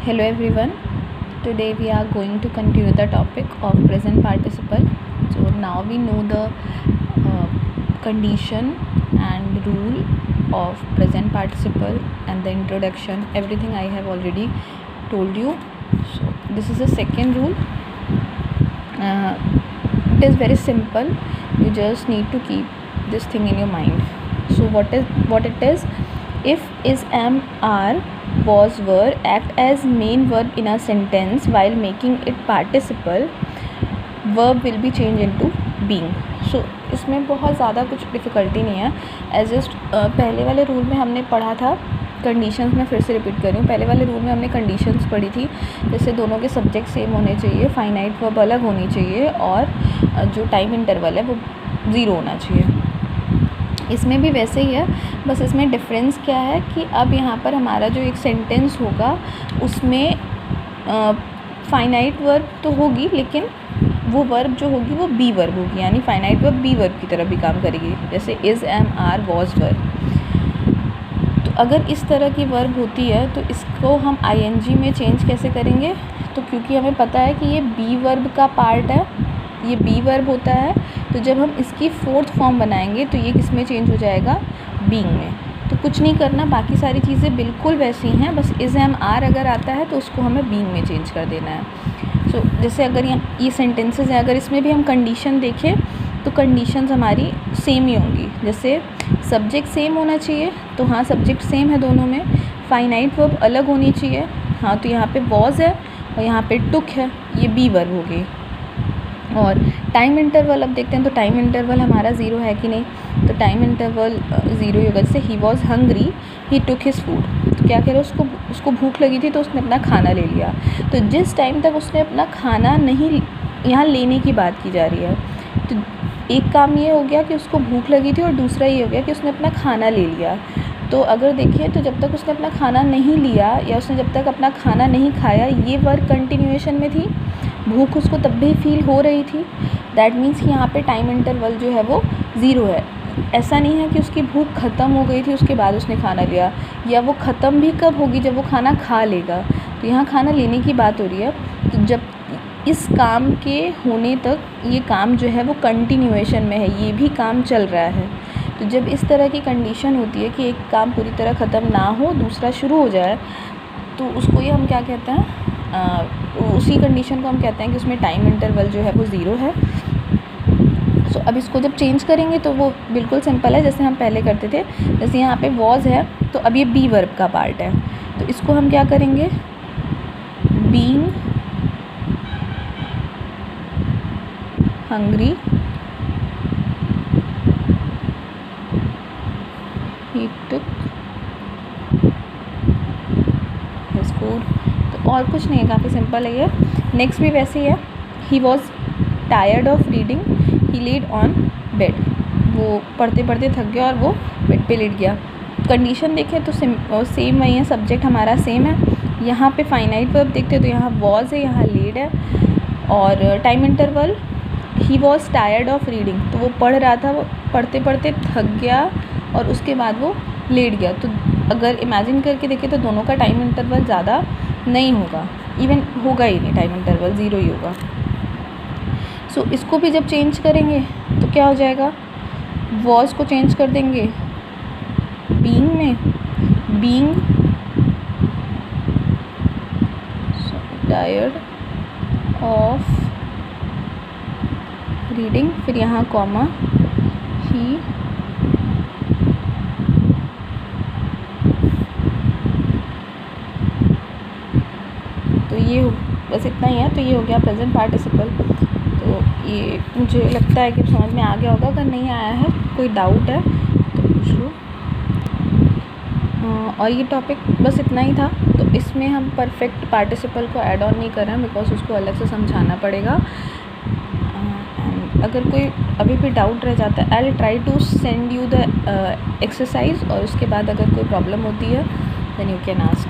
Hello everyone. Today we are going to continue the topic of present participle. So now we know the condition and rule of present participle and the introduction. Everything I have already told you. So this is the second rule. It is very simple. You just need to keep this thing in your mind. So what it is? If, is, am, are, was, were act as main verb in a sentence while making it participle, verb will be changed into being. So इसमें बहुत ज़्यादा कुछ difficulty नहीं है. As just पहले वाले rule में हमने पढ़ा था कंडीशंस. मैं फिर से रिपीट कर रही हूँ. पहले वाले रूल में हमने कंडीशंस पढ़ी थी, जैसे दोनों के सब्जेक्ट सेम होने चाहिए, फाइनाइट वर्ब अलग होनी चाहिए और जो टाइम इंटरवल है वो 0 होना चाहिए. इसमें भी वैसे ही है, बस इसमें डिफरेंस क्या है कि अब यहाँ पर हमारा जो एक सेंटेंस होगा उसमें फाइनाइट वर्ब तो होगी, लेकिन वो वर्ब जो होगी वो बी वर्ब होगी, यानी फाइनाइट वर्ब बी वर्ब की तरह भी काम करेगी, जैसे इज़, एम, आर, वॉज, वर. तो अगर इस तरह की वर्ब होती है तो इसको हम आईएनजी में चेंज कैसे करेंगे? तो क्योंकि हमें पता है कि ये बी वर्ब का पार्ट है, ये बी वर्ब होता है, तो जब हम इसकी फोर्थ फॉर्म बनाएंगे तो ये किस में चेंज हो जाएगा? बीइंग में. तो कुछ नहीं करना, बाकी सारी चीज़ें बिल्कुल वैसी हैं, बस इज़, एम, आर अगर आता है तो उसको हमें बीइंग में चेंज कर देना है. सो जैसे अगर ये सेंटेंसेस हैं, अगर इसमें भी हम कंडीशन देखें तो कंडीशंस हमारी सेम ही होंगी. जैसे सब्जेक्ट सेम होना चाहिए, तो हाँ सब्जेक्ट सेम है दोनों में. फाइनाइट वर्ब अलग होनी चाहिए, हाँ तो यहाँ पे वॉज है और यहाँ पे टुक है, ये बी वर्ब हो गई. और टाइम इंटरवल अब देखते हैं, तो टाइम इंटरवल हमारा 0 है कि नहीं? तो टाइम इंटरवल 0 होगा. जैसे he was hungry, he took his food. तो क्या कह रहे हैं? उसको भूख लगी थी तो उसने अपना खाना ले लिया. तो जिस टाइम तक उसने अपना खाना नहीं, यहाँ लेने की बात की जा रही है, तो एक काम ये हो गया कि उसको भूख लगी थी और दूसरा ये हो गया कि उसने अपना खाना ले लिया. तो अगर देखिए तो जब तक उसने अपना खाना नहीं लिया या उसने जब तक अपना खाना नहीं खाया, ये वर्क कंटिन्यूएशन में थी. भूख उसको तब भी फील हो रही थी. दैट मीन्स कि यहाँ पे टाइम इंटरवल जो है वो 0 है. ऐसा नहीं है कि उसकी भूख ख़त्म हो गई थी उसके बाद उसने खाना लिया, या वो ख़त्म भी कब होगी? जब वो खाना खा लेगा. तो यहाँ खाना लेने की बात हो रही है. तो जब इस काम के होने तक ये काम जो है वो कंटिन्यूएशन में है, ये भी काम चल रहा है. तो जब इस तरह की कंडीशन होती है कि एक काम पूरी तरह ख़त्म ना हो, दूसरा शुरू हो जाए, तो उसको ये हम क्या कहते हैं? उसी कंडीशन को हम कहते हैं कि उसमें टाइम इंटरवल जो है वो 0 है. सो अब इसको जब चेंज करेंगे तो वो बिल्कुल सिंपल है, जैसे हम पहले करते थे. जैसे यहाँ पे वॉज है तो अब ये बी वर्ब का पार्ट है, तो इसको हम क्या करेंगे? बीइंग हंग्री, ही टुक हिज फूड. तो और कुछ नहीं है, काफ़ी सिंपल है ये. नेक्स्ट भी वैसे ही है. He was tired of reading, he laid on bed. वो पढ़ते पढ़ते थक गया और वो बेड पे लेट गया. कंडीशन देखें तो सेम वही है, सब्जेक्ट हमारा सेम है. यहाँ पे फाइनाइट वर्ब देखते तो यहाँ वॉज है, यहाँ लेड है. और time interval he was tired of reading, तो वो पढ़ रहा था, वो पढ़ते पढ़ते थक गया और उसके बाद वो लेट गया. तो अगर इमेजिन करके देखें तो दोनों का टाइम इंटरवल ज़्यादा नहीं होगा, इवन होगा ही नहीं, टाइम इंटरवल 0 ही होगा. सो इसको भी जब चेंज करेंगे तो क्या हो जाएगा? वॉज को चेंज कर देंगे बीइंग में, बीइंग टायर्ड ऑफ रीडिंग, फिर यहाँ कॉमा, ही तो ये बस इतना ही है. तो ये हो गया प्रेजेंट पार्टिसिपल. तो ये मुझे लगता है कि समझ में आ गया होगा. अगर नहीं आया है, कोई डाउट है तो पूछ लो. और ये टॉपिक बस इतना ही था. तो इसमें हम परफेक्ट पार्टिसिपल को ऐड ऑन नहीं कर रहे हैं, बिकॉज उसको अलग से समझाना पड़ेगा. अगर कोई अभी भी डाउट रह जाता है, I will try to send you the exercise, और उसके बाद अगर कोई प्रॉब्लम होती है देन यू कैन आस्क.